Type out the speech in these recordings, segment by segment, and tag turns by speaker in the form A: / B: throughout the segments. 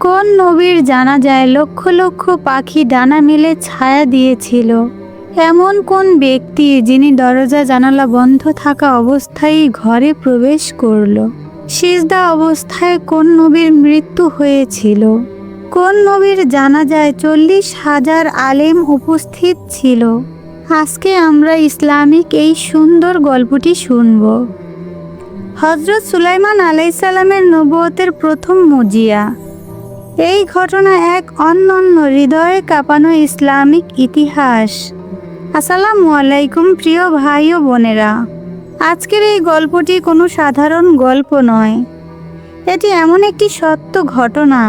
A: কোন নবীর জানাজায় লক্ষ লক্ষ পাখি ডানা মেলে ছায়া দিয়েছিল? এমন কোন ব্যক্তি যিনি দরজা জানালা বন্ধ থাকা অবস্থায় ঘরে প্রবেশ করল? সিজদা অবস্থায় কোন নবীর মৃত্যু হয়েছিল? কোন নবীর জানাজায় 40,000 আলেম উপস্থিত ছিল? আজকে আমরা ইসলামিক এই সুন্দর গল্পটি শুনব। হযরত সুলাইমান আলাইহিসসালামের নবুয়তের প্রথম মুজিয়া। এই ঘটনা এক অনন্য হৃদয়ে কাঁপানো ইসলামিক ইতিহাস। আসসালামু আলাইকুম প্রিয় ভাই ও বোনেরা। আজকের এই গল্পটি কোনো সাধারণ গল্প নয়। এটি এমন একটি সত্য ঘটনা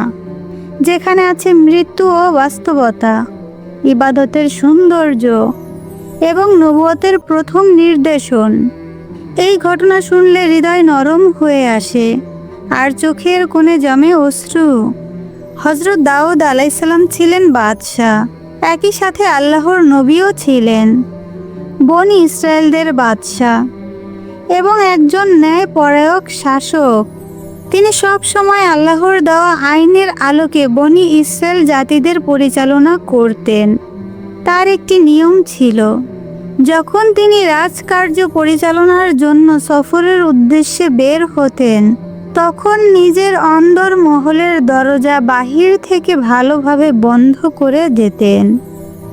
A: যেখানে আছে মৃত্যু ও বাস্তবতা, ইবাদতের সৌন্দর্য এবং নবুয়তের প্রথম নির্দেশন। এই ঘটনা শুনলে হৃদয় নরম হয়ে আসে আর চোখের কোণে জমে অশ্রু। হযরত দাউদ আলাইহিসসালাম ছিলেন বাদশাহ, একই সাথে আল্লাহর নবীও ছিলেন, বনি ইসরায়েলদের বাদশাহ এবং একজন ন্যায়পরায়ণ শাসক। তিনি সব সময় আল্লাহর দেওয়া আইনের আলোকে বনি ইসরায়েল জাতিদের পরিচালনা করতেন। তার একটি নিয়ম ছিল, যখন তিনি রাজকার্য পরিচালনার জন্য সফরের উদ্দেশ্যে বের হতেন, তখন নিজের অন্দর মহলের দরজা বাহির থেকে ভালোভাবে বন্ধ করে যেতেন।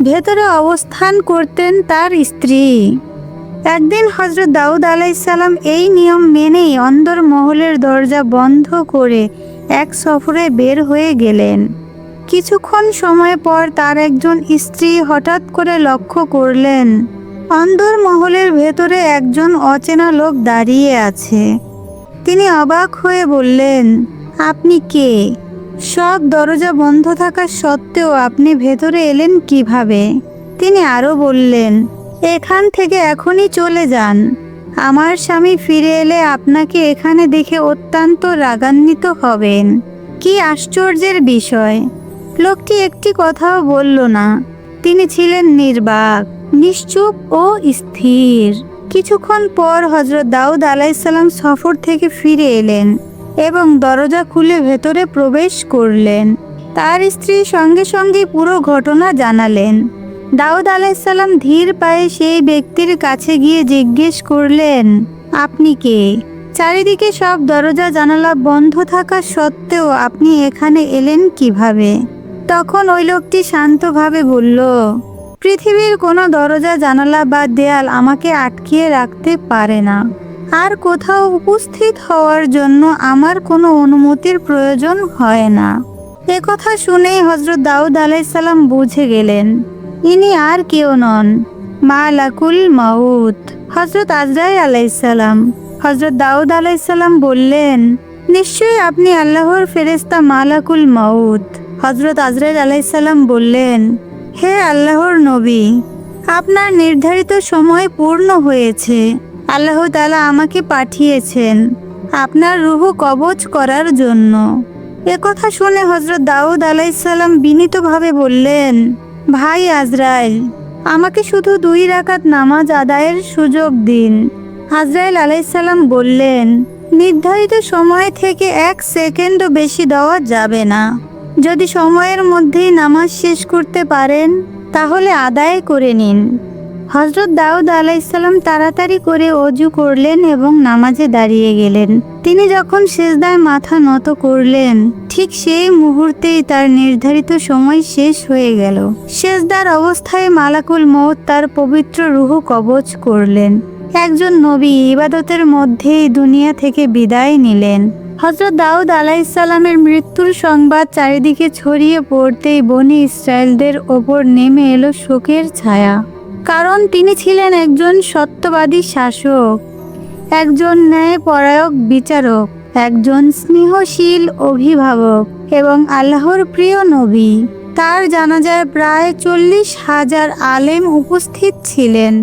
A: ভেতরে অবস্থান করতেন তার স্ত্রী। একদিন হযরত দাউদ আলাইহিসসালাম এই নিয়ম মেনেই অন্দর মহলের দরজা বন্ধ করে এক সফরে বের হয়ে গেলেন। কিছুক্ষণ সময় পর তার একজন স্ত্রী হঠাৎ করে লক্ষ্য করলেন অন্দর মহলের ভেতরে একজন অচেনা লোক দাঁড়িয়ে আছে। তিনি অবাক হয়ে বললেন, আপনি কে? সব দরজা বন্ধ থাকা সত্ত্বেও আপনি ভেতরে এলেন কিভাবে? তিনি আরও বললেন, এখান থেকে এখনই চলে যান। আমার স্বামী ফিরে এলে আপনাকে এখানে দেখে অত্যন্ত রাগান্বিত হবেন। কি আশ্চর্যের বিষয়! লোকটি একটি কথাও বলল না। তিনি ছিলেন নির্বাক, নিশ্চুপ ও স্থির। কিছুক্ষণ পর হযরত দাউদ আলাইহিসসালাম সফর থেকে ফিরে এলেন এবং দরজা খুলে ভেতরে প্রবেশ করলেন। তার স্ত্রী সঙ্গে সঙ্গে পুরো ঘটনা জানালেন। দাউদ আলাইহিসসালাম ধীর পায়ে সেই ব্যক্তির কাছে গিয়ে জিজ্ঞেস করলেন, আপনি কে? চারিদিকে সব দরজা জানালা বন্ধ থাকা সত্ত্বেও আপনি এখানে এলেন কিভাবে? তখন ওই লোকটি শান্তভাবে বলল, পৃথিবীর কোনো দরজা জানালা বা দেয়াল আমাকে আটকিয়ে রাখতে পারে না। আর কোথাও উপস্থিত হওয়ার জন্য আমার কোনো অনুমতির প্রয়োজন হয় না। একথা শুনেই হযরত দাউদ আলাইহিসসালাম বুঝে গেলেন, ইনি আর কেউ নন, মালাকুল মাউত, হযরত আজরাইল আলাইহিসসালাম। হযরত দাউদ আলাইহিসসালাম বললেন, নিশ্চয়ই আপনি আল্লাহর ফেরেশতা মালাকুল মাউত। হযরত আজরাইল আলাইহিসসালাম বললেন, হে আল্লাহর নবী, আপনার নির্ধারিত সময় পূর্ণ হয়েছে। আল্লাহ তাআলা আমাকে পাঠিয়েছেন আপনার রূহ কবজ করার জন্য। একথা শুনে হযরত দাউদ আলাইহিসসালাম বিনীতভাবে বললেন, ভাই আজরাইল, আমাকে শুধু 2 রাকাত নামাজ আদায়ের সুযোগ দিন। আজরাইল আলাইহিসসালাম বললেন, নির্ধারিত সময় থেকে 1 সেকেন্ডও বেশি দেওয়া যাবে না। যদি সময়ের মধ্যেই নামাজ শেষ করতে পারেন তাহলে আদায় করে নিন। হযরত দাউদ আলাইহিসসালাম তাড়াতাড়ি করে ওযু করলেন এবং নামাজে দাঁড়িয়ে গেলেন। তিনি যখন সিজদায় মাথা নত করলেন, ঠিক সেই মুহূর্তেই তার নির্ধারিত সময় শেষ হয়ে গেল। সিজদার অবস্থায় মালাকুল মউত তার পবিত্র রূহ কবজ করলেন। একজন নবী ইবাদতের মধ্যেই দুনিয়া থেকে বিদায় নিলেন। হযরত দাউদ আলাইহিসসালামের মৃত্যুর সংবাদ চারিদিকে ছড়িয়ে পড়তেই বনি ইসরায়েলদের ওপর নেমে এলো শোকের ছায়া। কারণ তিনি ছিলেন একজন সত্যবাদী শাসক, একজন ন্যায়পরায়ণ বিচারক, একজন স্নেহশীল অভিভাবক এবং আল্লাহর প্রিয় নবী। তার জানাজায় প্রায় 40,000 আলেম উপস্থিত ছিলেন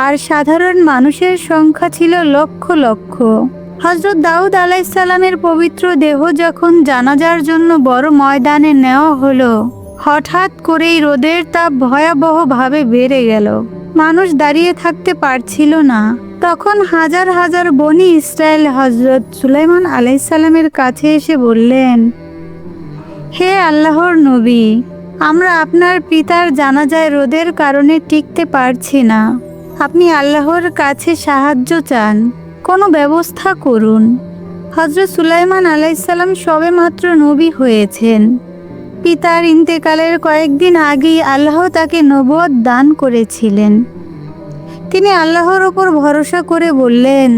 A: আর সাধারণ মানুষের সংখ্যা ছিল লক্ষ লক্ষ। হযরত দাউদ আলাইহিসসালামের পবিত্র দেহ যখন জানাজার জন্য বড় ময়দানে নেওয়া হলো, হঠাৎ করেই রোদের তাপ ভয়াবহভাবে বেড়ে গেল। মানুষ দাঁড়িয়ে থাকতে পারছিল না। তখন হাজার হাজার বনি ইসরায়েল হযরত সুলাইমান আলাইহিসসালামের কাছে এসে বললেন, হে আল্লাহর নবী, আমরা আপনার পিতার জানাজায় রোদের কারণে টিকতে পারছি না। আপনি আল্লাহর কাছে সাহায্য চান, কোনো ব্যবস্থা করুন। হযরত সুলাইমান আলাইহিসসালাম সবেমাত্র নবী হয়েছেন। পিতার ইন্তেকালের কয়েকদিন আগেই আল্লাহ তাকে নবুয়ত দান করেছিলেন। তিনি আল্লাহর ওপর ভরসা করে বললেন,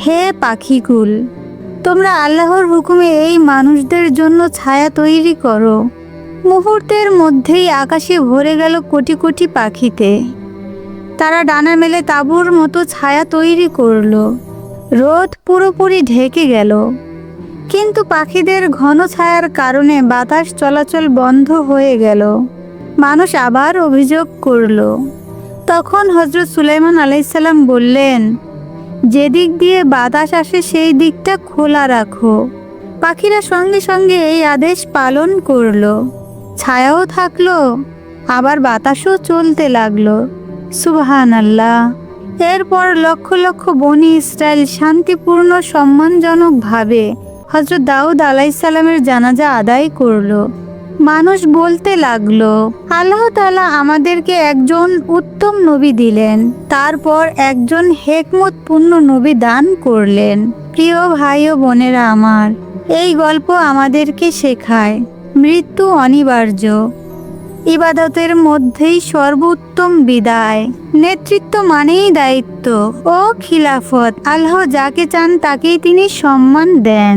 A: হে পাখিকুল, তোমরা আল্লাহর হুকুমে এই মানুষদের জন্য ছায়া তৈরি করো। মুহূর্তের মধ্যেই আকাশে ভরে গেল কোটি কোটি পাখিতে। তারা ডানা মেলে তাঁবুর মতো ছায়া তৈরি করলো। রোদ পুরোপুরি ঢেকে গেল, কিন্তু পাখিদের ঘন ছায়ার কারণে বাতাস চলাচল বন্ধ হয়ে গেল। মানুষ আবার অভিযোগ করল। তখন হযরত সুলাইমান আলাইহিসসালাম বললেন, যেদিক দিয়ে বাতাস আসে সেই দিকটা খোলা রাখো। পাখিরা সঙ্গে সঙ্গে এই আদেশ পালন করলো। ছায়াও থাকলো, আবার বাতাসও চলতে লাগলো। সুবহানাল্লাহ। এরপর লক্ষ লক্ষ বনি ইসরাইল শান্তিপূর্ণ সম্মানজনকভাবে হযরত দাউদ আলাইহিসসালামের জানাজা আদায় করলো। মানুষ বলতে লাগলো, আল্লাহ তাআলা আমাদেরকে একজন উত্তম নবী দিলেন, তারপর একজন হিকমতপূর্ণ নবী দান করলেন। প্রিয় ভাই ও বোনেরা আমার, এই গল্প আমাদেরকে শেখায় মৃত্যু অনিবার্য। ইবাদতের মধ্যেই সর্বোত্তম বিদায়। নেতৃত্ব মানেই দায়িত্ব ও খিলাফত। আল্লাহ যাকে চান তাকেই তিনি সম্মান দেন।